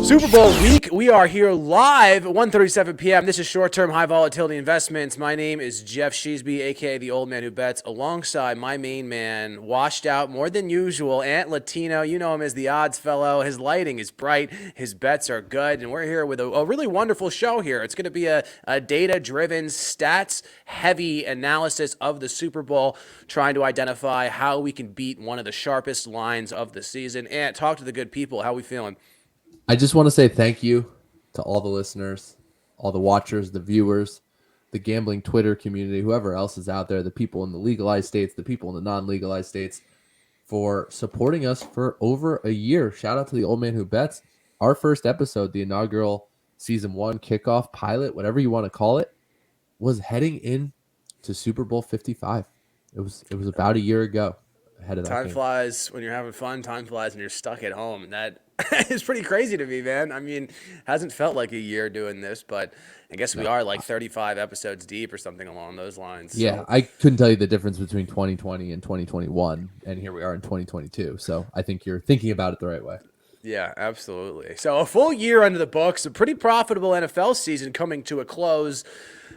Super Bowl week. We are here live at 1:37 p.m. This is short-term high volatility investments. My name is Geoff Sheasby, aka the old man who bets, alongside my main man, washed out more than usual, Latino. You know him as the odds fellow. His lighting is bright. His bets are good, and we're here with a really wonderful show here. It's going to be a data-driven, stats-heavy analysis of the Super Bowl, trying to identify how we can beat one of the sharpest lines of the season. And talk to the good people. How we feeling? I just want to say thank you to all the listeners, all the watchers, the viewers, the gambling Twitter community, whoever else is out there, the people in the legalized states, the people in the non-legalized states, for supporting us for over a year. Shout out to the old man who bets. Our first episode, the inaugural season 1 kickoff pilot, whatever you want to call it, was heading in to Super Bowl 55. It was about a year ago ahead of that Time game. flies when you're having fun. Time flies when you're stuck at home. And that is pretty crazy to me, man. I mean, hasn't felt like a year doing this, but I guess we are like 35 episodes deep or something along those lines. Yeah, So. I couldn't tell you the difference between 2020 and 2021, and here we are in 2022. So I think you're thinking about it the right way. Yeah, absolutely. So a full year under the books, a pretty profitable NFL season coming to a close.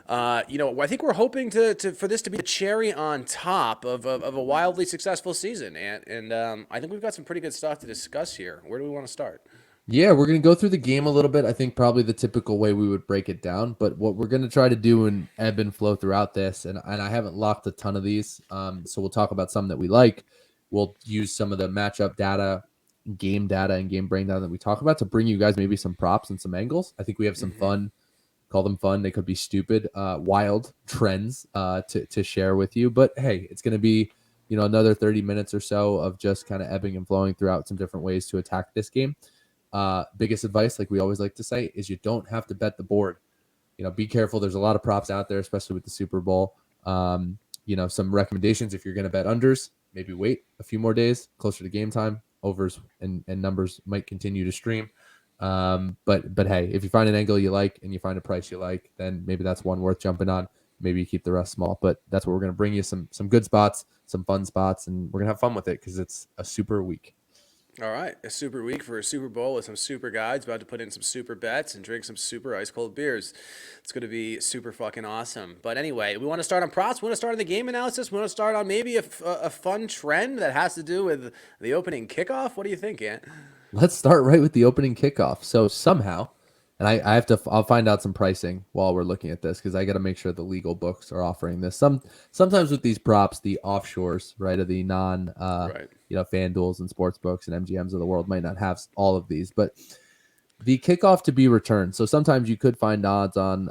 I think we're hoping for this to be the cherry on top of a wildly successful season, and I think we've got some pretty good stuff to discuss here. Where do we want to start? Yeah, we're going to go through the game a little bit. I think probably the typical way we would break it down, but what we're going to try to do and ebb and flow throughout this, and I haven't locked a ton of these, so we'll talk about some that we like. We'll use some of the matchup data, and game breakdown that we talk about to bring you guys maybe some props and some angles. I think we have some fun. Call them fun. They could be stupid, wild trends to share with you. But hey, it's going to be, another 30 minutes or so of just kind of ebbing and flowing throughout some different ways to attack this game. Biggest advice, like we always like to say, is you don't have to bet the board. Be careful. There's a lot of props out there, especially with the Super Bowl. Some recommendations if you're going to bet unders, maybe wait a few more days closer to game time. Overs and numbers might continue to stream. But hey, if you find an angle you like and you find a price you like, then maybe that's one worth jumping on. Maybe you keep the rest small, but that's what we're going to bring you some good spots, some fun spots, and we're going to have fun with it because it's a super week. All right, a super week for a Super Bowl with some super guides, about to put in some super bets and drink some super ice cold beers. It's going to be super fucking awesome. But anyway, we want to start on props. We want to start on the game analysis. We want to start on maybe a fun trend that has to do with the opening kickoff. What do you think, Ant? Let's start right with the opening kickoff. So somehow, and I'll find out some pricing while we're looking at this because I got to make sure the legal books are offering this. Sometimes with these props, the offshores, right, of the non, Right. FanDuels and sports books and MGMs of the world might not have all of these, but the kickoff to be returned. So sometimes you could find odds on,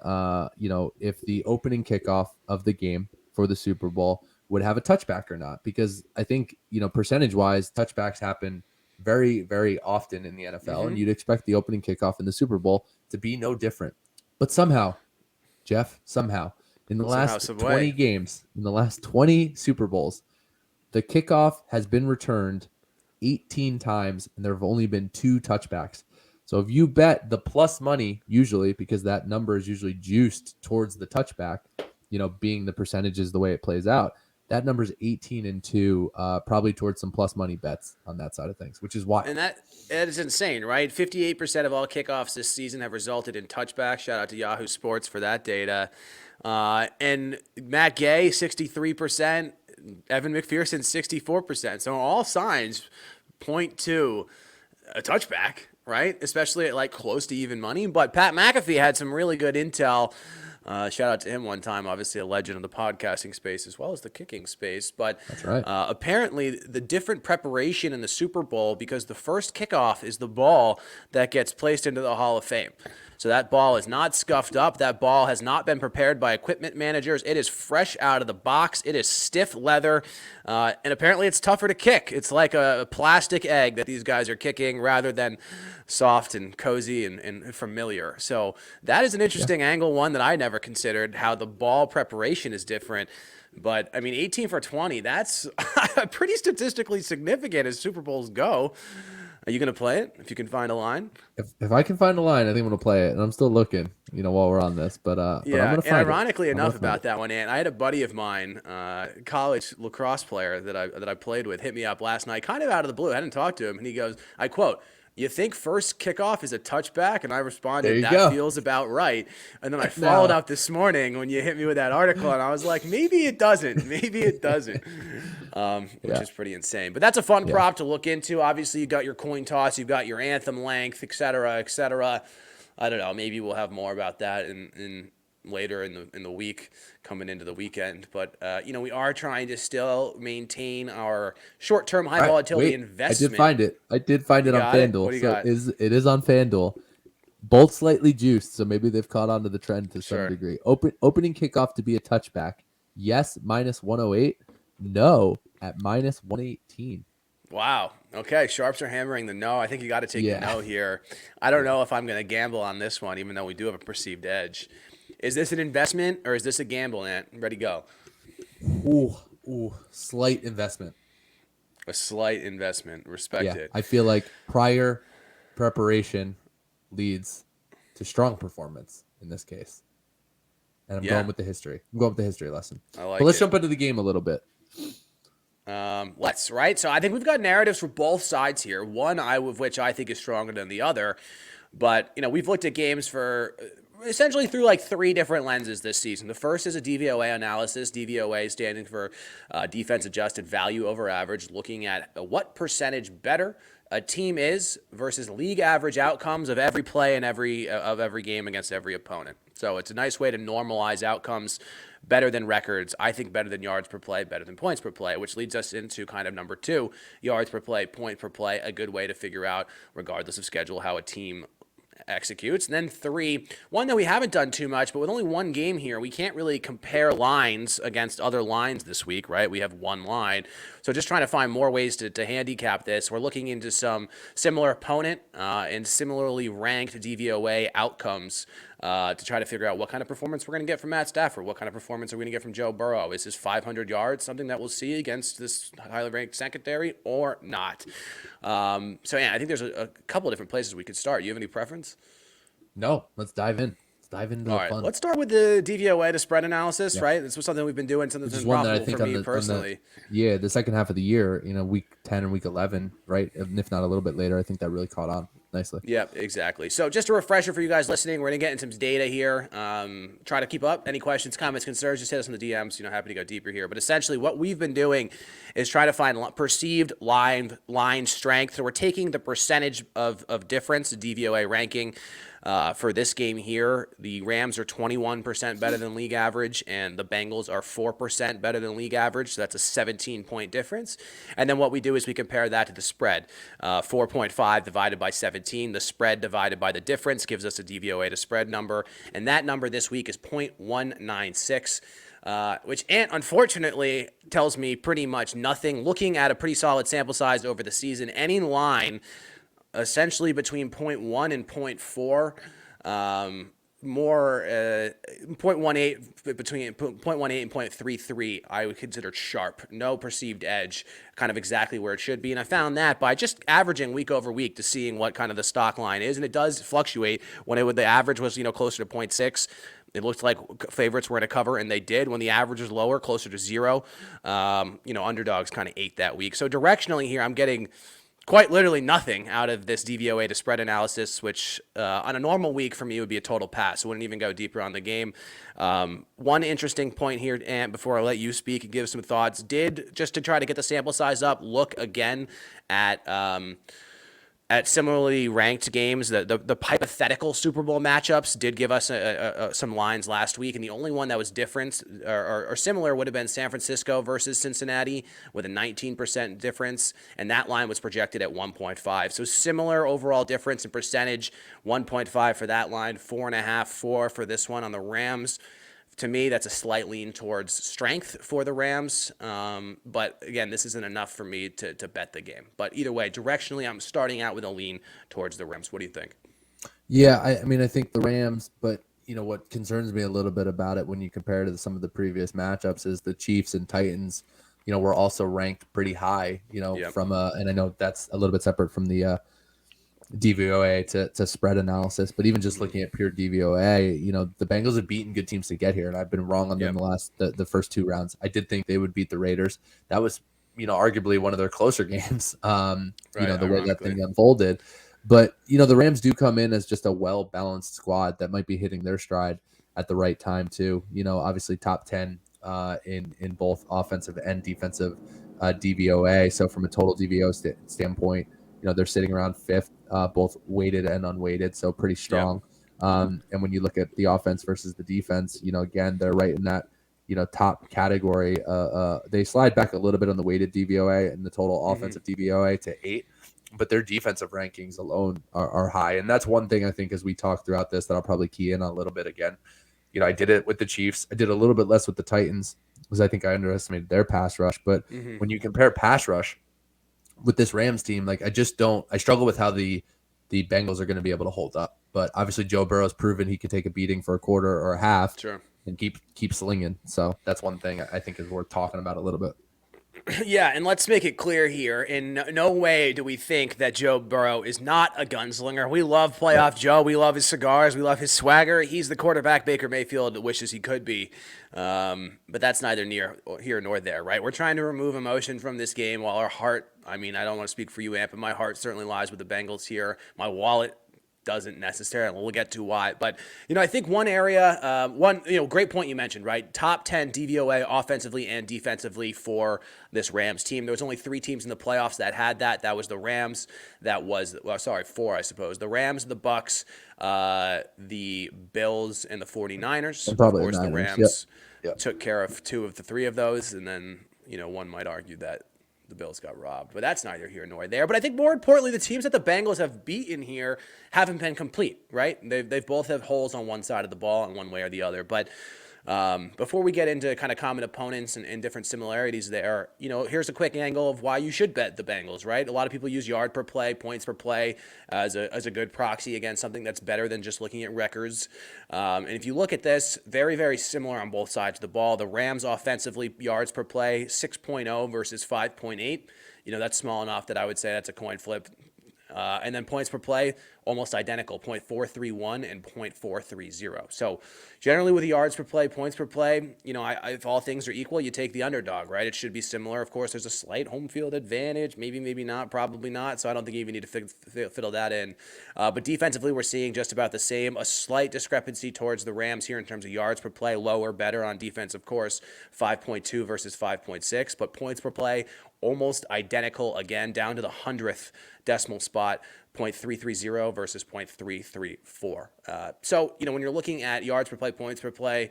if the opening kickoff of the game for the Super Bowl would have a touchback or not, because I think, percentage wise, touchbacks happen very, very often in the NFL, and you'd expect the opening kickoff in the Super Bowl to be no different. But somehow, Geoff, in the last 20 games, in the last 20 Super Bowls, the kickoff has been returned 18 times, and there have only been 2 touchbacks. So if you bet the plus money, usually, because that number is usually juiced towards the touchback, being the percentages the way it plays out, that number is 18-2, probably towards some plus money bets on that side of things, which is why. And that is insane, right? 58% of all kickoffs this season have resulted in touchbacks. Shout out to Yahoo Sports for that data. And Matt Gay, 63%. Evan McPherson, 64%. So all signs point to a touchback, right? Especially at like close to even money. But Pat McAfee had some really good intel. Shout out to him one time, obviously a legend of the podcasting space as well as the kicking space. But that's right. Apparently the different preparation in the Super Bowl, because the first kickoff is the ball that gets placed into the Hall of Fame. So that ball is not scuffed up. That ball has not been prepared by equipment managers. It is fresh out of the box. It is stiff leather. And apparently it's tougher to kick. It's like a plastic egg that these guys are kicking rather than soft and cozy and familiar. So that is an interesting angle, one that I never considered, how the ball preparation is different. But, 18 for 20, that's pretty statistically significant as Super Bowls go. Are you going to play it if you can find a line? If I can find a line, I think I'm going to play it. And I'm still looking, while we're on this. But I'm going to find ironically enough about that one, Ant, I had a buddy of mine, college lacrosse player that I played with, hit me up last night, kind of out of the blue. I hadn't talked to him. And he goes, I quote, You think first kickoff is a touchback? And I There responded, you that go. feels about right. And then I followed Now, up this morning when you hit me with that article, and I was like, maybe it doesn't. Maybe it doesn't, which yeah, is pretty insane. But that's a fun yeah. prop to look into. Obviously, you got your coin toss, you've got your anthem length, et cetera, et cetera. I don't know. Maybe we'll have more about that in later in the week coming into the weekend. But we are trying to still maintain our short-term high All right, volatility wait. I did investment. find it. I did find You it on got it? What FanDuel. do you So got? it is on FanDuel. Both slightly juiced, so maybe they've caught on to the trend to some Sure. degree. Opening kickoff to be a touchback. Yes, -108. No, at -118. Wow. Okay. Sharps are hammering the no. I think you got to take the Yeah. no here. I don't know if I'm going to gamble on this one, even though we do have a perceived edge. Is this an investment or is this a gamble, Ant? Ready, go. Ooh, slight investment. A slight investment. Respect Yeah, it. I feel like prior preparation leads to strong performance in this case. And I'm Yeah, going with the history. I'm going with the history lesson. I But like let's it. jump into the game a little bit. Right. So I think we've got narratives for both sides here. One of which I think is stronger than the other. But we've looked at games for essentially through like three different lenses this season. The first is a DVOA analysis. DVOA standing for defense adjusted value over average, looking at what percentage better a team is versus league average outcomes of every play and every game against every opponent. So it's a nice way to normalize outcomes, better than records. I think better than yards per play, better than points per play, which leads us into kind of number two, yards per play, point per play, a good way to figure out, regardless of schedule, how a team executes. And then three, one that we haven't done too much, but with only one game here, we can't really compare lines against other lines this week, right? We have one line. So just trying to find more ways to handicap this. We're looking into some similar opponent and similarly ranked DVOA outcomes to try to figure out what kind of performance we're going to get from Matt Stafford. What kind of performance are we going to get from Joe Burrow? Is his 500 yards something that we'll see against this highly ranked secondary or not? I think there's a couple of different places we could start. You have any preference? No, let's dive in. Let's dive into All the right, fun. let's start with the DVOA to spread analysis, Yeah. right? This was something we've been doing, something Which that's is been one that I profitable think for on me the personally. the second half of the year, week 10 and week 11, right? And if not a little bit later, I think that really caught on nicely. Yep, exactly. So just a refresher for you guys listening, we're going to get into some data here. Try to keep up. Any questions, comments, concerns, just hit us in the DMs. Happy to go deeper here. But essentially what we've been doing is try to find perceived line strength. So we're taking the percentage of difference, the DVOA ranking, for this game here. The Rams are 21% better than league average, and the Bengals are 4% better than league average. So that's a 17-point difference. And then what we do is we compare that to the spread. 4.5 divided by 17. The spread divided by the difference gives us a DVOA to spread number. And that number this week is 0.196. Which unfortunately tells me pretty much nothing. Looking at a pretty solid sample size over the season, any line essentially between 0.1 and 0.4, more 0.18 between 0.18 and 0.33 I would consider sharp. No perceived edge, kind of exactly where it should be. And I found that by just averaging week over week to seeing what kind of the stock line is, and it does fluctuate. When the average was closer to 0.6, it looked like favorites were going to cover, and they did. When the average was lower, closer to zero, underdogs kind of ate that week. So directionally here, I'm getting quite literally nothing out of this DVOA to spread analysis, which on a normal week for me would be a total pass. I wouldn't even go deeper on the game. One interesting point here, Ant, before I let you speak and give some thoughts, just to try to get the sample size up, look again at similarly ranked games. The hypothetical Super Bowl matchups did give us some lines last week, and the only one that was different or similar would have been San Francisco versus Cincinnati with a 19% difference, and that line was projected at 1.5. So similar overall difference in percentage, 1.5 for that line, 4.5, 4 for this one on the Rams. To me, that's a slight lean towards strength for the Rams. But again, this isn't enough for me to bet the game. But either way, directionally, I'm starting out with a lean towards the Rams. What do you think? Yeah, I mean, I think the Rams, but what concerns me a little bit about it when you compare to some of the previous matchups is the Chiefs and Titans, were also ranked pretty high, Yep. and I know that's a little bit separate from the DVOA to spread analysis, but even just looking at pure DVOA, the Bengals have beaten good teams to get here, and I've been wrong on them the first two rounds. I did think they would beat the Raiders. That was, arguably one of their closer games. The way that thing unfolded. But, the Rams do come in as just a well-balanced squad that might be hitting their stride at the right time too. Obviously top 10 in both offensive and defensive DVOA. So from a total DVO standpoint, they're sitting around fifth, both weighted and unweighted. So pretty Yeah. strong. And when you look at the offense versus the defense, again, they're right in that, top category. They slide back a little bit on the weighted DVOA and the total offensive DVOA to 8. But their defensive rankings alone are high. And that's one thing I think as we talk throughout this that I'll probably key in on a little bit again. I did it with the Chiefs. I did a little bit less with the Titans because I think I underestimated their pass rush. But when you compare pass rush with this Rams team, like I struggle with how the Bengals are going to be able to hold up. But obviously Joe Burrow's proven he could take a beating for a quarter or a half and keep slinging. So that's one thing I think is worth talking about a little bit. Yeah, and let's make it clear here. In no way do we think that Joe Burrow is not a gunslinger. We love playoff Joe. We love his cigars. We love his swagger. He's the quarterback Baker Mayfield wishes he could be. But that's neither here nor there, right? We're trying to remove emotion from this game while our heart, I don't want to speak for you, Amp, but my heart certainly lies with the Bengals here. My wallet doesn't necessarily. We'll get to why. But, I think one area, great point you mentioned, right? Top 10 DVOA offensively and defensively for this Rams team. There was only 3 teams in the playoffs that had that. That was the Rams. 4, I suppose. The Rams, the Bucks, the Bills, and the 49ers. And probably of course, the Niners. Rams took care of 2 of the 3 of those. And then, one might argue that the Bills got robbed, but that's neither here nor there. But I think more importantly, the teams that the Bengals have beaten here haven't been complete, right? They've both have holes on one side of the ball in one way or the other. But before we get into kind of common opponents and different similarities there, here's a quick angle of why you should bet the Bengals, right? A lot of people use yard per play, points per play as a good proxy against something that's better than just looking at records. And if you look at this, very, very similar on both sides of the ball. The Rams offensively, yards per play, 6.0 versus 5.8. That's small enough that I would say that's a coin flip. And then points per play, almost identical, 0.431 and 0.430. So generally with the yards per play, points per play, if all things are equal, you take the underdog, right? It should be similar. Of course, there's a slight home field advantage, maybe not, probably not. So I don't think you even need to fiddle that in. But defensively, we're seeing just about the same, a slight discrepancy towards the Rams here in terms of yards per play, lower, better on defense, of course, 5.2 versus 5.6. But points per play, almost identical again, down to the 100th decimal spot, 0.330 versus 0.334. So, when you're looking at yards per play, points per play,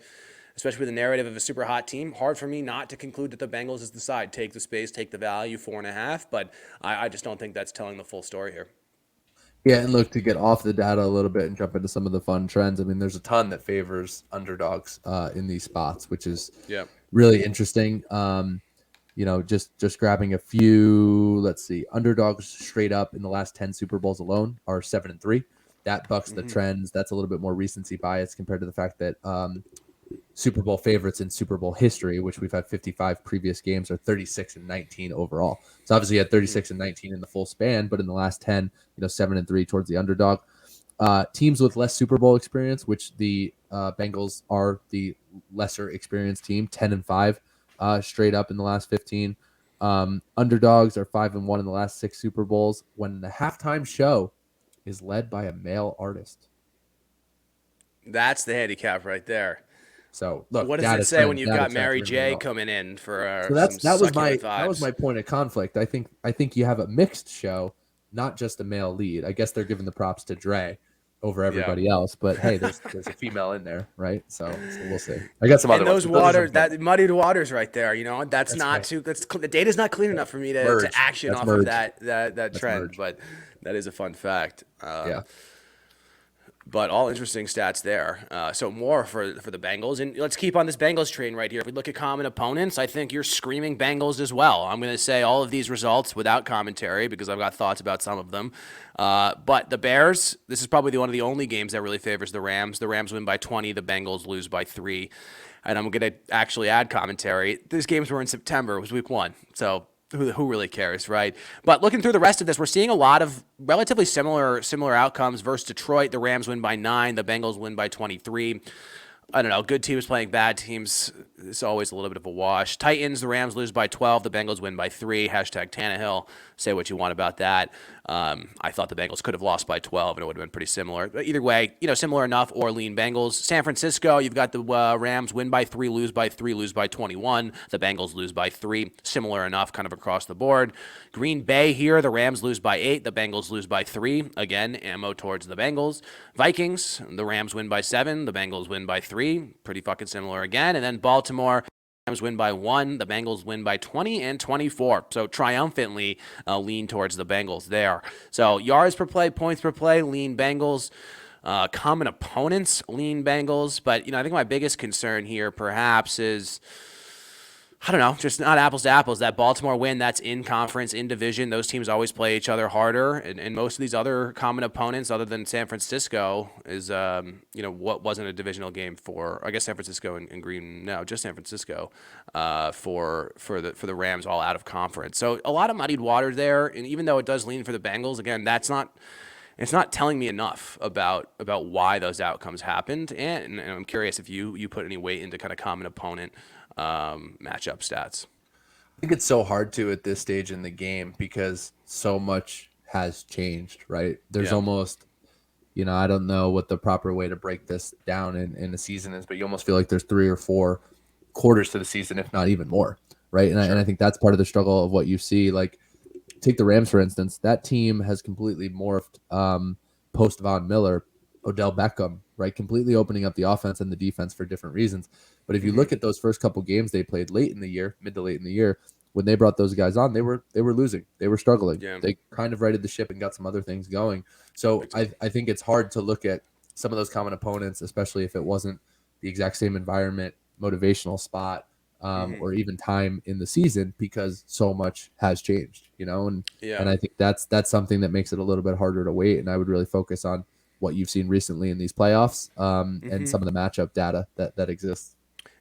especially with the narrative of a super hot team, hard for me not to conclude that the Bengals is the side. Take the space, take the value, 4.5. But I just don't think that's telling the full story here. Yeah, and look, to get off the data a little bit and jump into some of the fun trends, there's a ton that favors underdogs in these spots, which is really interesting. Just grabbing a few, let's see, underdogs straight up in the last 10 Super Bowls alone are 7-3. That bucks the trends. That's a little bit more recency bias compared to the fact that Super Bowl favorites in Super Bowl history, which we've had 55 previous games, are 36-19 overall. So obviously you had 36-19 in the full span, but in the last 10, 7-3 towards the underdog. Teams with less Super Bowl experience, which the Bengals are the lesser experienced team, 10-5. Straight up in the last 15. Underdogs are 5-1 in the last 6 Super Bowls when the halftime show is led by a male artist. That's the handicap right there. So look, what does it say when you've got Mary J coming in for that was my point of conflict. I think you have a mixed show, not just a male lead. I guess they're giving the props to Dre over everybody else, but hey, there's a female in there, right? So we'll see. I got some other those ones. waters, that muddied waters right there. That's not right. The data's not clean enough for me to action off of that trend, but that is a fun fact. But all interesting stats there. So more for the Bengals. And let's keep on this Bengals train right here. If we look at common opponents, I think you're screaming Bengals as well. I'm going to say all of these results without commentary because I've got thoughts about some of them. But the Bears, this is probably one of the only games that really favors the Rams. The Rams win by 20. The Bengals lose by 3. And I'm going to actually add commentary. These games were in September. It was week 1. So who really cares, right? But looking through the rest of this, we're seeing a lot of relatively similar outcomes versus Detroit. The Rams win by 9. The Bengals win by 23. I don't know. Good teams playing bad teams. It's always a little bit of a wash. Titans, the Rams lose by 12. The Bengals win by 3. Hashtag Tannehill. Say what you want about that. I thought the Bengals could have lost by 12 and it would have been pretty similar. But either way, similar enough or lean Bengals. San Francisco, you've got the Rams win by 3, lose by 3, lose by 21. The Bengals lose by 3. Similar enough kind of across the board. Green Bay here, the Rams lose by 8. The Bengals lose by 3. Again, ammo towards the Bengals. Vikings, the Rams win by 7. The Bengals win by 3. Pretty fucking similar again. And then Baltimore, Rams win by 1. The Bengals win by 20 and 24. So triumphantly lean towards the Bengals there. So yards per play, points per play, lean Bengals. Common opponents, lean Bengals. But, I think my biggest concern here perhaps is, I don't know, just not apples to apples. That Baltimore win, that's in conference, in division. Those teams always play each other harder. And most of these other common opponents, other than San Francisco, is, what wasn't a divisional game for, I guess San Francisco and Green, no, just San Francisco, for the Rams all out of conference. So a lot of muddied water there. And even though it does lean for the Bengals, again, it's not telling me enough about why those outcomes happened. And I'm curious if you put any weight into kind of common opponent matchup stats. I think it's so hard to at this stage in the game because so much has changed, right? There's almost, I don't know what the proper way to break this down in the season is, but you almost feel like there's 3 or 4 quarters to the season, if not even more, right? And, I think that's part of the struggle of what you see. Like, take the Rams, for instance. That team has completely morphed post Von Miller, Odell Beckham, right? Completely opening up the offense and the defense for different reasons. But if you look at those first couple games they played late in the year, mid to late in the year, when they brought those guys on, they were losing. They were struggling. Yeah. They kind of righted the ship and got some other things going. So I think it's hard to look at some of those common opponents, especially if it wasn't the exact same environment, motivational spot, or even time in the season, because so much has changed, and I think that's something that makes it a little bit harder to weight. And I would really focus on what you've seen recently in these playoffs, and some of the matchup data that exists.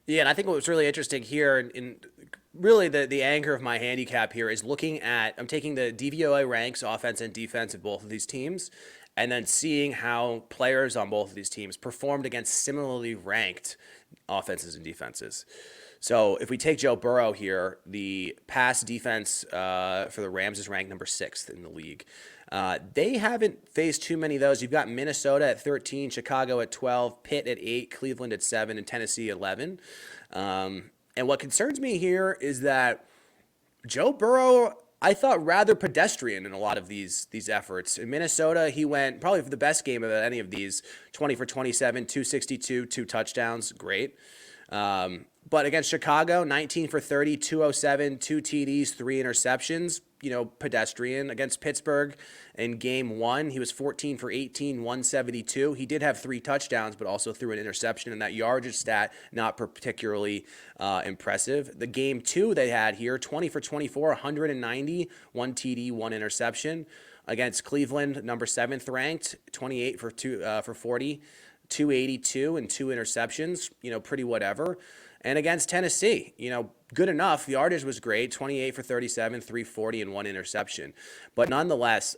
Yeah, and I think what's really interesting here, and really the anchor of my handicap here is I'm taking the DVOA ranks, offense and defense of both of these teams, and then seeing how players on both of these teams performed against similarly ranked offenses and defenses. So if we take Joe Burrow here, the pass defense for the Rams is ranked number 6th in the league. They haven't faced too many of those. You've got Minnesota at 13, Chicago at 12, Pitt at 8, Cleveland at 7, and Tennessee at 11. And what concerns me here is that Joe Burrow, I thought, rather pedestrian in a lot of these efforts. In Minnesota, he went probably for the best game of any of these, 20 for 27, 262, 2 touchdowns, great. But against Chicago, 19 for 30, 207, 2 TDs, 3 interceptions, pedestrian. Against Pittsburgh in game 1, he was 14 for 18, 172. He did have 3 touchdowns, but also threw an interception, and that yardage stat, not particularly impressive. The game 2 they had here, 20 for 24, 190, 1 TD, 1 interception. Against Cleveland, number 7th ranked, 28 for 40, 282, and 2 interceptions, pretty whatever. And against Tennessee, good enough. The yardage was great, 28 for 37, 340, and 1 interception. But nonetheless,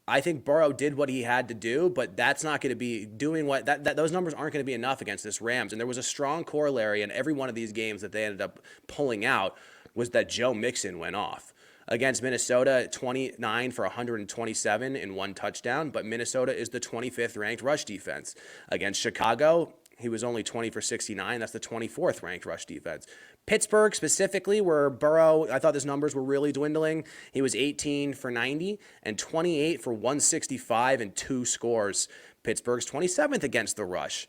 I think Burrow did what he had to do, but that's not going to be doing those numbers aren't going to be enough against this Rams. And there was a strong corollary in every one of these games that they ended up pulling out was that Joe Mixon went off. Against Minnesota, 29 for 127 and 1 touchdown, but Minnesota is the 25th ranked rush defense. Against Chicago, he was only 20 for 69. That's the 24th ranked rush defense. Pittsburgh specifically, where Burrow, I thought his numbers were really dwindling. He was 18 for 90 and 28 for 165 and 2 scores. Pittsburgh's 27th against the rush.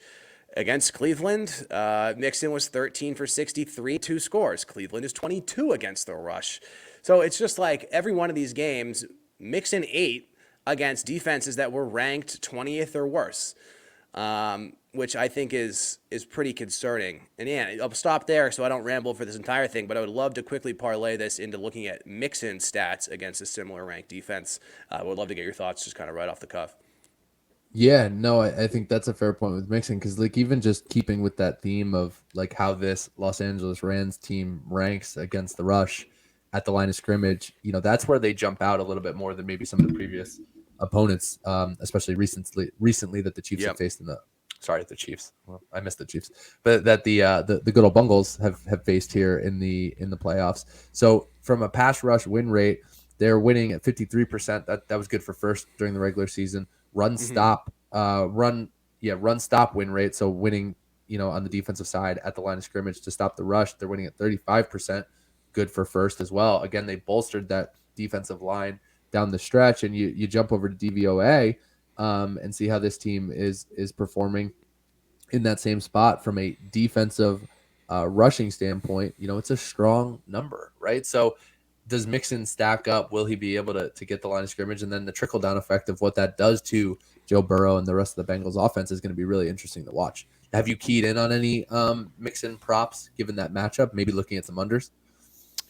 Against Cleveland, Mixon was 13 for 63, 2 scores. Cleveland is 22 against the rush. So it's just like every one of these games, Mixon 8 against defenses that were ranked 20th or worse. Which I think is pretty concerning. And yeah, I'll stop there so I don't ramble for this entire thing, but I would love to quickly parlay this into looking at Mixon stats against a similar ranked defense. I would love to get your thoughts just kind of right off the cuff. Yeah, no, I think that's a fair point with Mixon, because even just keeping with that theme of how this Los Angeles Rams team ranks against the rush at the line of scrimmage, that's where they jump out a little bit more than maybe some of the previous opponents, especially recently that the Chiefs have faced in the sorry, the Chiefs. Well, I missed the Chiefs, but that the good old Bengals have faced here in the playoffs. So from a pass rush win rate, they're winning at 53%. That was good for first during the regular season. Run stop win rate. So winning, on the defensive side at the line of scrimmage to stop the rush, they're winning at 35%. Good for first as well. Again, they bolstered that defensive line down the stretch, and you jump over to DVOA and see how this team is performing in that same spot from a defensive rushing standpoint. It's a strong number, right? So does Mixon stack up? Will he be able to get the line of scrimmage? And then the trickle down effect of what that does to Joe Burrow and the rest of the Bengals offense is going to be really interesting to watch. Have you keyed in on any Mixon props given that matchup? Maybe looking at some unders?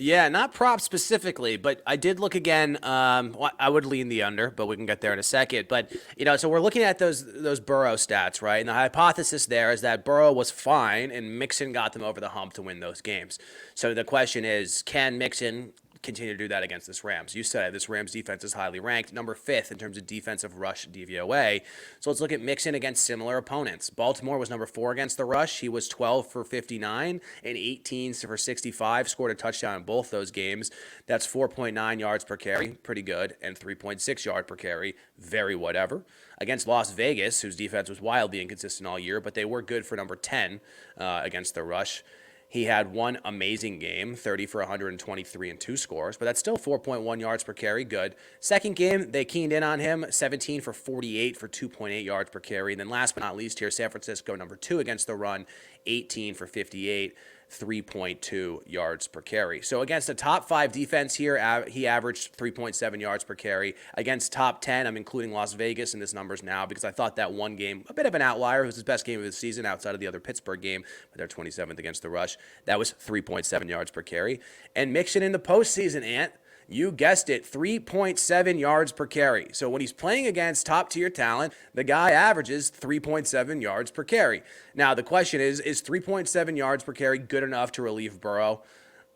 Yeah, not props specifically, but I did look again. I would lean the under, but we can get there in a second. But so we're looking at those Burrow stats, right? And the hypothesis there is that Burrow was fine, and Mixon got them over the hump to win those games. So the question is, can Mixon continue to do that against this Rams? You said this Rams defense is highly ranked, number 5th in terms of defensive rush DVOA. So let's look at Mixon against similar opponents. Baltimore was number 4 against the rush. He was 12 for 59 and 18 for 65, scored a touchdown in both those games. That's 4.9 yards per carry, pretty good, and 3.6 yard per carry, very whatever. Against Las Vegas, whose defense was wildly inconsistent all year, but they were good for number 10 against the rush. He had one amazing game, 30 for 123 and 2 scores, but that's still 4.1 yards per carry, good. Second game, they keyed in on him, 17 for 48 for 2.8 yards per carry. And then last but not least here, San Francisco, number 2 against the run, 18 for 58, 3.2 yards per carry. So against the top 5 defense here, he averaged 3.7 yards per carry. Against top 10, I'm including Las Vegas in this numbers now because I thought that one game, a bit of an outlier. It was his best game of the season outside of the other Pittsburgh game, but they're 27th against the rush. That was 3.7 yards per carry. And Mixon in the postseason, Ant, you guessed it, 3.7 yards per carry. So when he's playing against top-tier talent, the guy averages 3.7 yards per carry. Now, the question is 3.7 yards per carry good enough to relieve Burrow?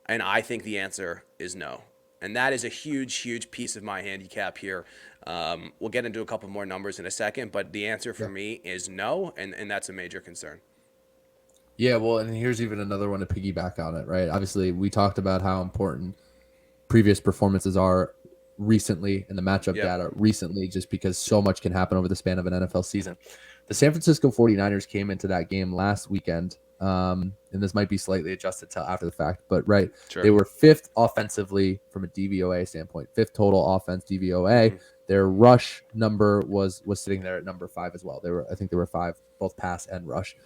And I think the answer is no. And that is a huge, huge piece of my handicap here. We'll get into a couple more numbers in a second, but the answer for me is no, and that's a major concern. Yeah, well, and here's even another one to piggyback on it, right? Obviously, we talked about how important previous performances are recently and the matchup data recently, just because so much can happen over the span of an NFL season. The San Francisco 49ers came into that game last weekend, and this might be slightly adjusted till after the fact, but they were 5th offensively from a DVOA standpoint, 5th total offense DVOA. Mm-hmm. Their rush number was sitting there at number 5 as well. I think they were 5, both pass and rush.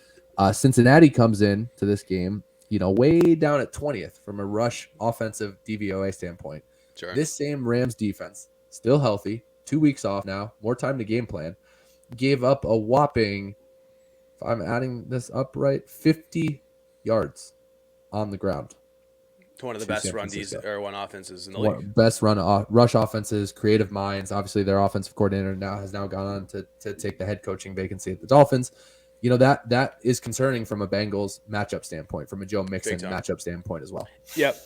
Cincinnati comes in to this game, way down at 20th from a rush offensive DVOA standpoint. Sure. This same Rams defense, still healthy, 2 weeks off now, more time to game plan, gave up a whopping, if I'm adding this up right, 50 yards on the ground. It's one of the best run offenses in the league. Best rush offenses, creative minds. Obviously, their offensive coordinator has now gone on to take the head coaching vacancy at the Dolphins. That is concerning from a Bengals matchup standpoint, from a Joe Mixon matchup standpoint as well. Yep.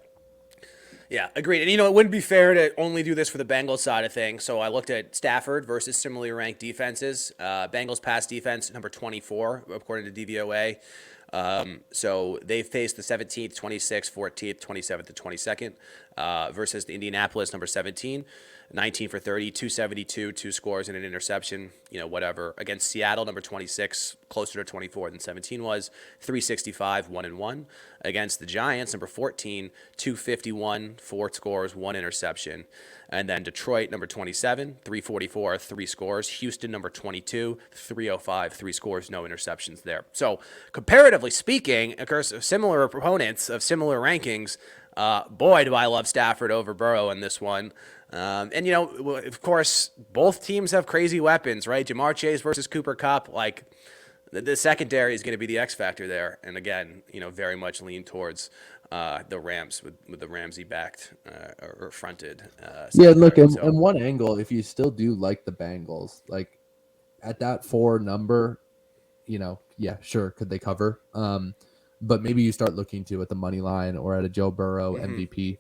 Yeah, agreed. And, it wouldn't be fair to only do this for the Bengals side of things. So I looked at Stafford versus similarly ranked defenses. Bengals pass defense, number 24, according to DVOA. So they faced the 17th, 26th, 14th, 27th, and 22nd versus the Indianapolis, number 17. 19 for 30, 272, 2 scores and an interception, whatever. Against Seattle, number 26, closer to 24 than 17 was, 365, 1-1. Against the Giants, number 14, 251, 4 scores, 1 interception. And then Detroit, number 27, 344, 3 scores. Houston, number 22, 305, 3 scores, no interceptions there. So comparatively speaking, of course, similar opponents of similar rankings, boy, do I love Stafford over Burrow in this one. And, of course, both teams have crazy weapons, right? Jamar Chase versus Cooper Kupp, like the secondary is going to be the X factor there. And again, very much lean towards the Rams with the Ramsey-backed or fronted. Yeah, look, in one angle, if you still do like the Bengals, like at that 4 number, sure, could they cover? But maybe you start looking at the money line or at a Joe Burrow MVP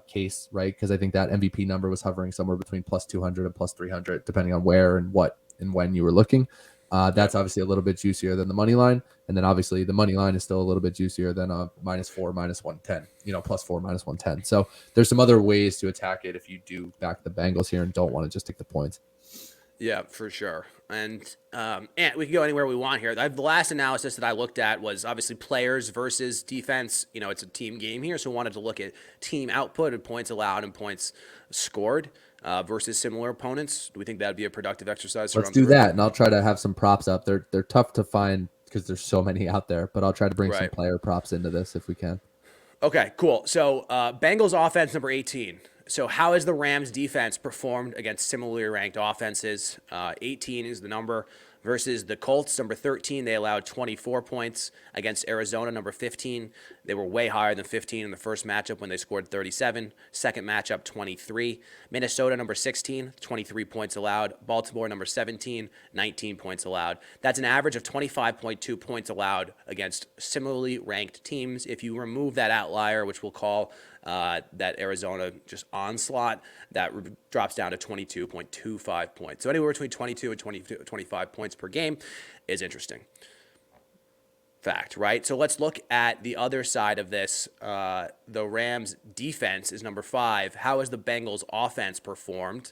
case, right? Because I think that MVP number was hovering somewhere between plus 200 and plus 300, depending on where and what and when you were looking. That's obviously a little bit juicier than the money line. And then obviously the money line is still a little bit juicier than a -4, -110, +4, -110. So there's some other ways to attack it if you do back the Bengals here and don't want to just take the points. Yeah, for sure. And we can go anywhere we want here. The last analysis that I looked at was obviously players versus defense. It's a team game here, so we wanted to look at team output and points allowed and points scored versus similar opponents. Do we think that would be a productive exercise to Let's run do through? that, and I'll try to have some props up. They're tough to find because there's so many out there, but I'll try to bring some Right. player props into this if we can. Okay, cool. So Bengals offense number 18. So how has the Rams defense performed against similarly ranked offenses? 18 is the number versus the Colts, number 13. They allowed 24 points against Arizona, number 15. They were way higher than 15 in the first matchup when they scored 37. Second matchup, 23. Minnesota, number 16, 23 points allowed. Baltimore, number 17, 19 points allowed. That's an average of 25.2 points allowed against similarly ranked teams. If you remove that outlier, which we'll call that Arizona just onslaught, that drops down to 22.25 points. So anywhere between 22 and 25 points per game is interesting. Fact, right? So let's look at the other side of this. The Rams defense is number 5. How has the Bengals offense performed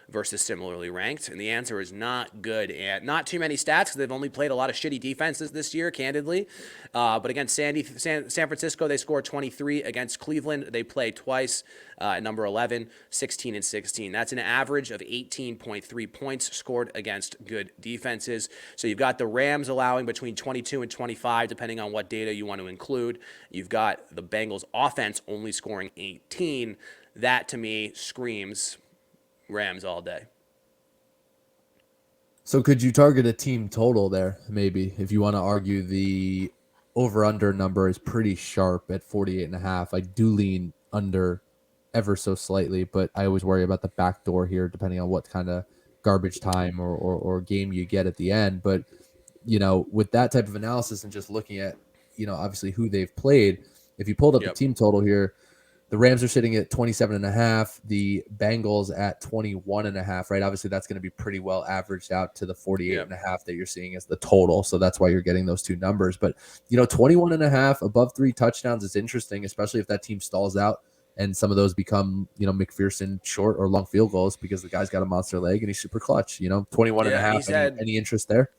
versus similarly ranked? And the answer is not good. And not too many stats because they've only played a lot of shitty defenses this year, candidly. But against San Francisco, they scored 23. Against Cleveland, they played twice at number 11, 16 and 16. That's an average of 18.3 points scored against good defenses. So you've got the Rams allowing between 22 and 25, depending on what data you want to include. You've got the Bengals offense only scoring 18. That, to me, screams Rams all day. So could you target a team total there, maybe, if you want to argue the over-under number is pretty sharp at 48.5. I do lean under ever so slightly, but I always worry about the back door here, depending on what kind of garbage time or game you get at the end. But, with that type of analysis and just looking at, obviously who they've played, if you pulled up the team total here, the Rams are sitting at 27.5, the Bengals at 21.5, right? Obviously, that's going to be pretty well averaged out to the 48.5 that you're seeing as the total. So that's why you're getting those two numbers. But, 21.5 above 3 touchdowns is interesting, especially if that team stalls out and some of those become, McPherson short or long field goals because the guy's got a monster leg and he's super clutch. 21.5. Any interest there?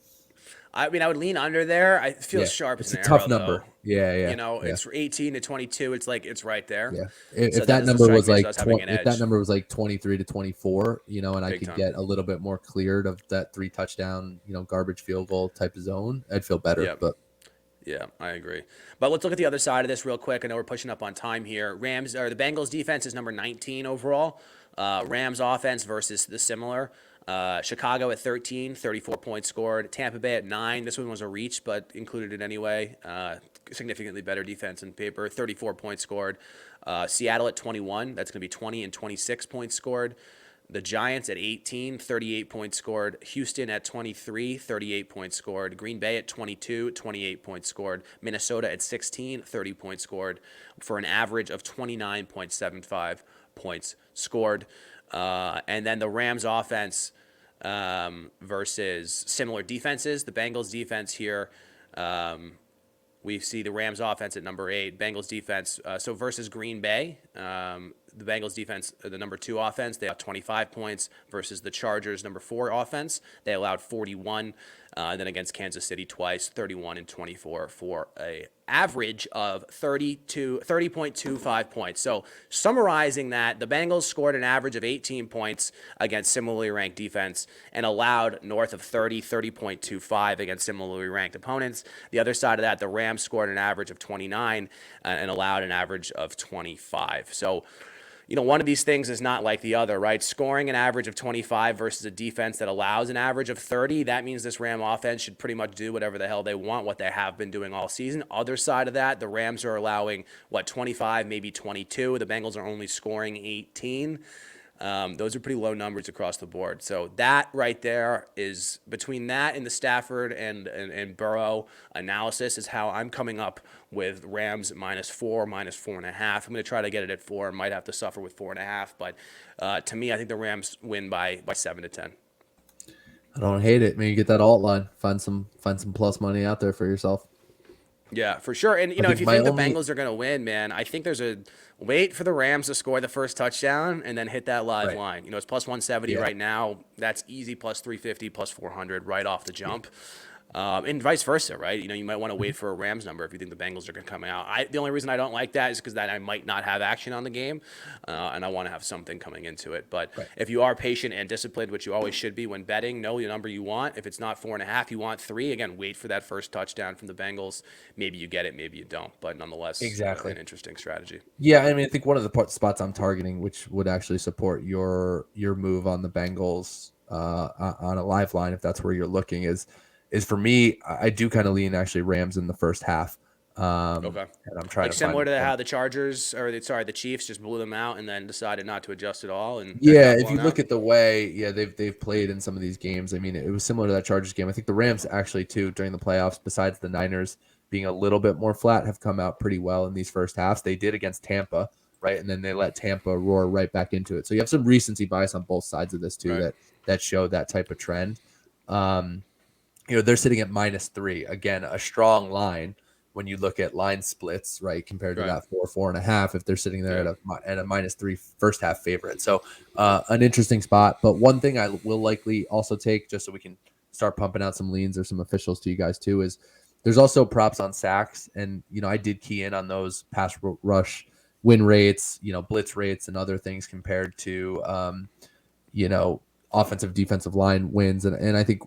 I mean, I would lean under there. I feel sharp. It's a tough number. Though. Yeah. It's 18 to 22. It's like it's right there. Yeah. If that number was like 23 to 24, and I could get a little bit more cleared of that 3 touchdown, garbage field goal type of zone, I'd feel better. Yep. But yeah, I agree. But let's look at the other side of this real quick. I know we're pushing up on time here. The Bengals defense is number 19 overall. Rams offense versus the similar. Chicago at 13, 34 points scored. Tampa Bay at 9. This one was a reach, but included it anyway. Significantly better defense in paper. 34 points scored. Seattle at 21. That's going to be 20 and 26 points scored. The Giants at 18, 38 points scored. Houston at 23, 38 points scored. Green Bay at 22, 28 points scored. Minnesota at 16, 30 points scored for an average of 29.75 points scored. And then the Rams offense versus similar defenses. The Bengals defense here, we see the Rams offense at number 8. Bengals defense, so versus Green Bay, the Bengals defense, the number 2 offense, they have 25 points versus the Chargers number 4 offense. They allowed 41. And then against Kansas City twice, 31 and 24 for a average of 30.25 points. So summarizing that, the Bengals scored an average of 18 points against similarly ranked defense and allowed north of 30.25 against similarly ranked opponents. The other side of that, the Rams scored an average of 29 and allowed an average of 25. So one of these things is not like the other, right? Scoring an average of 25 versus a defense that allows an average of 30, that means this Ram offense should pretty much do whatever the hell they want, what they have been doing all season. Other side of that, the Rams are allowing, 25, maybe 22. The Bengals are only scoring 18. Those are pretty low numbers across the board. So that right there is, between that and the Stafford and Burrow analysis, is how I'm coming up with Rams -4, -4.5. I'm going to try to get it at 4. Might have to suffer with 4.5. But to me, I think the Rams win by 7 to 10. I don't hate it. Maybe get that alt line. Find some plus money out there for yourself. Yeah, for sure. And I if think you my think the only Bengals are going to win, man, I think there's a wait for the Rams to score the first touchdown and then hit that live right. line. It's plus 170 Yeah. right now. That's easy plus 350, plus 400 right off the Yeah. jump. And vice versa, right? You might want to Mhm. wait for a Rams number if you think the Bengals are going to come out. The only reason I don't like that is because that I might not have action on the game, and I want to have something coming into it. But Right. if you are patient and disciplined, which you always should be when betting, know the number you want. If it's not 4.5, you want 3. Again, wait for that first touchdown from the Bengals. Maybe you get it, maybe you don't. But nonetheless, Exactly. an interesting strategy. Yeah, I mean, I think one of the spots I'm targeting, which would actually support your move on the Bengals on a live line, if that's where you're looking, is for me. I do kind of lean actually Rams in the first half, Okay. and I'm trying Like to find similar to one. how the Chargers, or the Chiefs just blew them out and then decided not to adjust at all and then Yeah, got if you blown look out. at the way, yeah, they've played in some of these games. I mean, it was similar to that Chargers game. I think the Rams actually too during the playoffs, besides the Niners being a little bit more flat, have come out pretty well in these first halves. They did against Tampa, right, and then they let Tampa roar right back into it. So you have some recency bias on both sides of this too Right. that show that type of trend. Um, they're sitting at -3. Again, a strong line when you look at line splits, right, compared to Right. that 4.5. If they're sitting there Yeah. at a -3 first half favorite, so an interesting spot. But one thing I will likely also take, just so we can start pumping out some leans or some officials to you guys too, is there's also props on sacks, and I did key in on those pass rush win rates, blitz rates, and other things compared to you know, offensive defensive line wins. And I think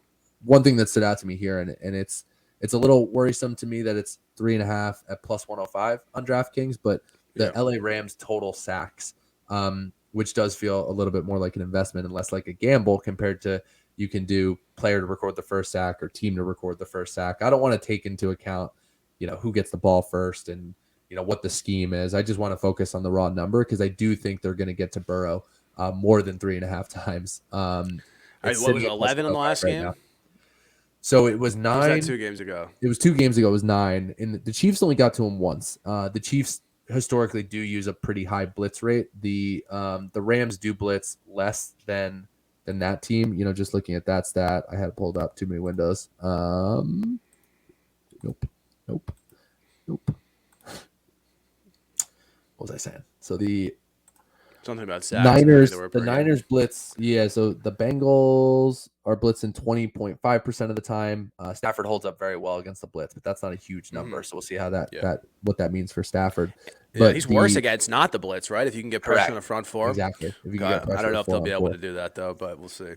one thing that stood out to me here, and it's a little worrisome to me that it's 3.5 at plus 105 on DraftKings, but the Yeah. LA Rams total sacks, which does feel a little bit more like an investment and less like a gamble compared to you can do player to record the first sack or team to record the first sack. I don't want to take into account, who gets the ball first and what the scheme is. I just want to focus on the raw number because I do think they're going to get to Burrow more than 3.5 times. All right, It's what was sitting it, at plus 11 in the 105 last right game? now. So it was Or was that 9. 2 games ago? It was 2 games ago. It was 9. And the Chiefs only got to him once. The Chiefs historically do use a pretty high blitz rate. The Rams do blitz less than that team. Just looking at that stat, I had it pulled up too many windows. Nope, nope, nope. What was I saying? So the Something about sacks. Maybe they Niners, were the per game. Niners blitz. Yeah, so the Bengals are blitzing 20.5% of the time. Stafford holds up very well against the blitz, but that's not a huge number. So we'll see how Yeah. what that means for Stafford. Yeah, But he's worse the against not the blitz, right? If you can get pressure on correct, the front four. exactly. If you can get Okay. I pressure don't to know if they'll 4 be on able 4. to do that, though, but we'll see.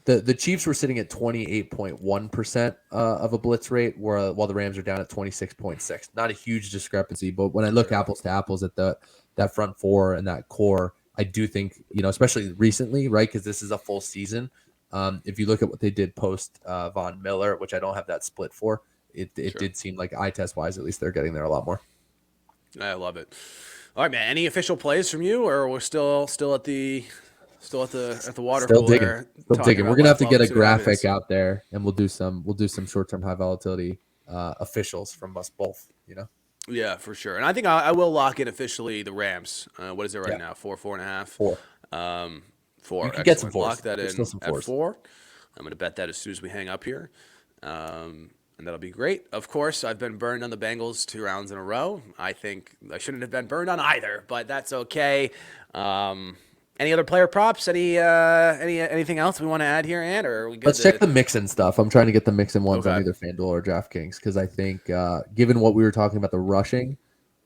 The Chiefs were sitting at 28.1% of a blitz rate, while the Rams are down at 26.6. Not a huge discrepancy, but when I look Sure. apples to apples at that front four and that core, I do think especially recently, right? Because this is a full season. If you look at what they did post Von Miller, which I don't have that split for, it Sure. did seem like eye test wise, at least they're getting there a lot more. I love it. All right, man. Any official plays from you, or we're still at the water Still digging, cooler still talking digging. We're about gonna have left to get a level graphic shenanigans? out there, and we'll do some short term high volatility officials from us both. Yeah, for sure. And I think I will lock in officially the Rams. What is it right Yeah. now? 4.5. 4. Um, You 4. can get some Excellent. Lock 4s. that There's still in some at 4s. 4. I'm going to bet that as soon as we hang up here. And that'll be great. Of course, I've been burned on the Bengals 2 rounds in a row. I think I shouldn't have been burned on either, but that's okay. Any other player props? Anything else we want to add here, Ant? Or are we good Let's check to? the mix-in stuff. I'm trying to get the mix-in ones on Okay. either FanDuel or DraftKings because I think, given what we were talking about the rushing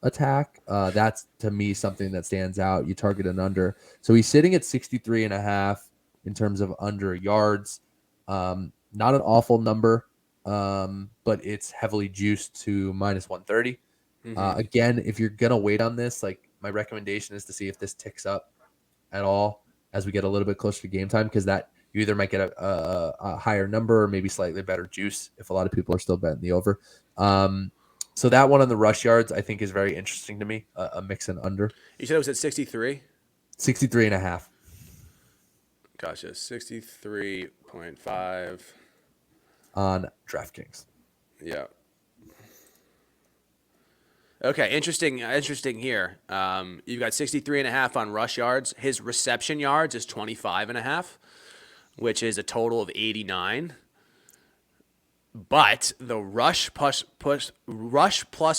attack, that's to me something that stands out. You target an under, so he's sitting at 63.5 in terms of under yards. Not an awful number, but it's heavily juiced to -130. Mm-hmm. Again, if you're gonna wait on this, like my recommendation is to see if this ticks up at all as we get a little bit closer to game time, because that you either might get a higher number or maybe slightly better juice if a lot of people are still betting the over. So that one on the rush yards I think is very interesting to me. A mix and under You said it was at 63. 63.5 Gotcha. 63.5. on DraftKings. Yeah. Okay, interesting. Interesting here. You've got 63.5 on rush yards. His reception yards is 25.5. which is a total of 89. But the rush plus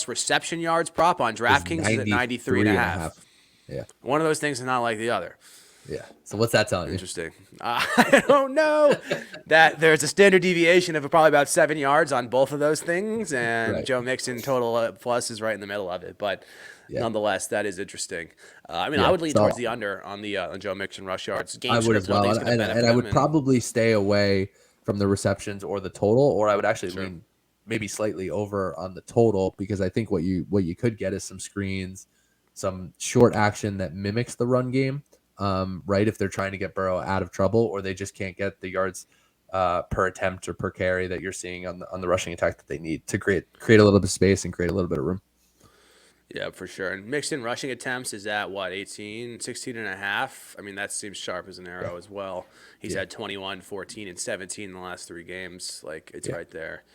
reception yards prop on Is DraftKings is at 93 and a 93 and a half. half. Yeah. One of those things is not like the other. Yeah. So what's that telling you? Interesting. I don't know. That there's a standard deviation of probably about 7 yards on both of those things, and Right. Joe Mixon total plus is right in the middle of it. But nonetheless, that is interesting. I mean, I would lean towards the under on the on Joe Mixon rush yards. Game I would as script, I don't well, think it's gonna benefit and I would him, probably stay away from the receptions or the total, or I would actually lean maybe slightly over on the total, because I think what you could get is some screens, some short action that mimics the run game, right? If they're trying to get Burrow out of trouble, or they just can't get the yards per attempt or per carry that you're seeing on the rushing attack that they need to create a little bit of space and create a little bit of room. Yeah, for sure. And Mixon rushing attempts is at what, 18, 16 and a half? I mean, that seems sharp as an arrow as well. He's had 21, 14, and 17 in the last 3 games. Like, it's right there.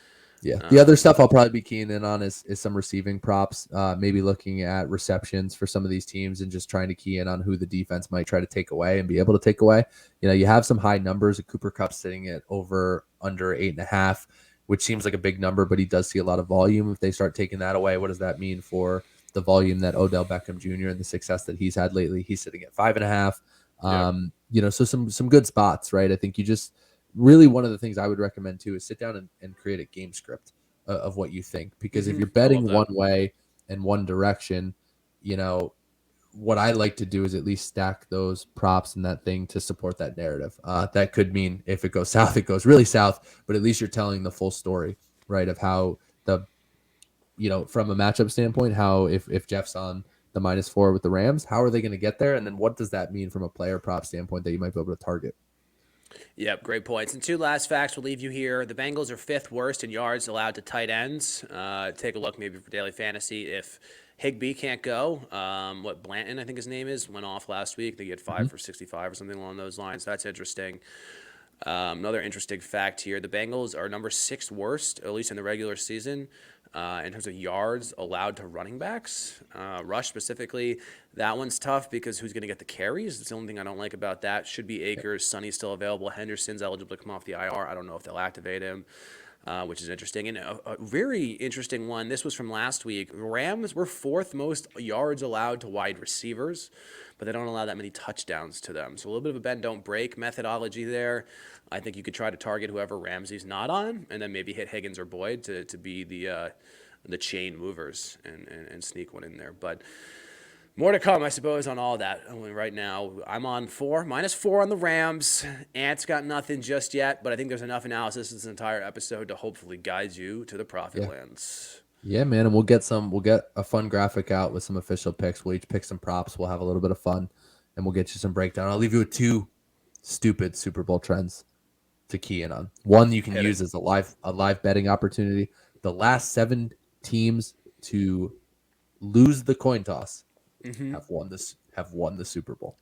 Yeah. The other stuff I'll probably be keying in on is some receiving props, maybe looking at receptions for some of these teams and just trying to key in on who the defense might try to take away and be able to take away. You know, you have some high numbers. Cooper Kupp sitting at under 8.5, which seems like a big number, but he does see a lot of volume. If they start taking that away, what does that mean for the volume that Odell Beckham Jr. and the success that he's had lately? He's sitting at 5.5. You know, so some good spots, right? I think you just really, one of the things I would recommend too is sit down and create a game script of what you think, because if you're betting one way and one direction, you know, what I like to do is at least stack those props and that thing to support that narrative. That could mean if it goes south, it goes really south, but at least you're telling the full story, right? Of how from a matchup standpoint, how if Geoff's on the -4 with the Rams, how are they going to get there? And then what does that mean from a player prop standpoint that you might be able to target? Yep, great points. And 2 last facts we'll leave you here. The Bengals are 5th worst in yards allowed to tight ends. Take a look maybe for daily fantasy. If Higbee can't go, what Blanton, I think his name is, went off last week. They get 5 for 65 or something along those lines. That's interesting. Another interesting fact here, the Bengals are number 6 worst, at least in the regular season, in terms of yards allowed to running backs. Rush specifically, that one's tough because who's going to get the carries? That's the only thing I don't like about that. Should be Akers. Sonny's still available. Henderson's eligible to come off the IR. I don't know if they'll activate him, which is interesting. And a very interesting one, this was from last week. Rams were 4th most yards allowed to wide receivers, but they don't allow that many touchdowns to them. So a little bit of a bend, don't break methodology there. I think you could try to target whoever Ramsey's not on, and then maybe hit Higgins or Boyd to be the chain movers and sneak one in there. But more to come, I suppose, on all that. Right now, I'm on -4 on the Rams. Ant's got nothing just yet, but I think there's enough analysis in this entire episode to hopefully guide you to the profit lands. Yeah, man, and we'll get a fun graphic out with some official picks. We'll each pick some props. We'll have a little bit of fun, and we'll get you some breakdown. I'll leave you with 2 stupid Super Bowl trends to key in on. One you can use as a live betting opportunity. The last 7 teams to lose the coin toss have won the Super Bowl.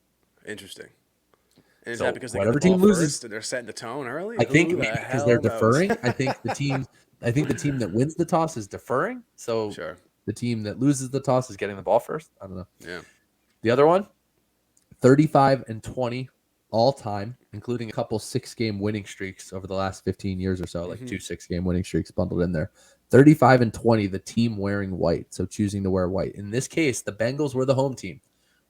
Interesting. And is So that because they get whatever the ball team loses, first and they're setting the tone early? I think Who maybe the because they're hell knows? deferring. I think the team that wins the toss is deferring. So the team that loses the toss is getting the ball first. I don't know. Yeah. The other one, 35-20 all time, including a couple 6-game winning streaks over the last 15 years or so, like 2 6-game winning streaks bundled in there. 35-20, the team wearing white, so choosing to wear white. In this case, the Bengals were the home team.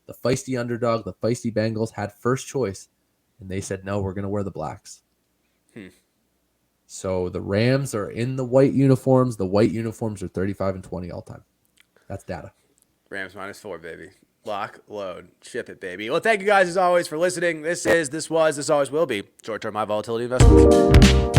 The feisty underdog, the feisty Bengals had first choice, and they said, no, we're going to wear the blacks. So the Rams are in the white uniforms. The white uniforms are 35-20 all time. That's data. Rams -4, baby. Lock, load, ship it, baby. Well, thank you guys as always for listening. This always will be short-term high volatility investments.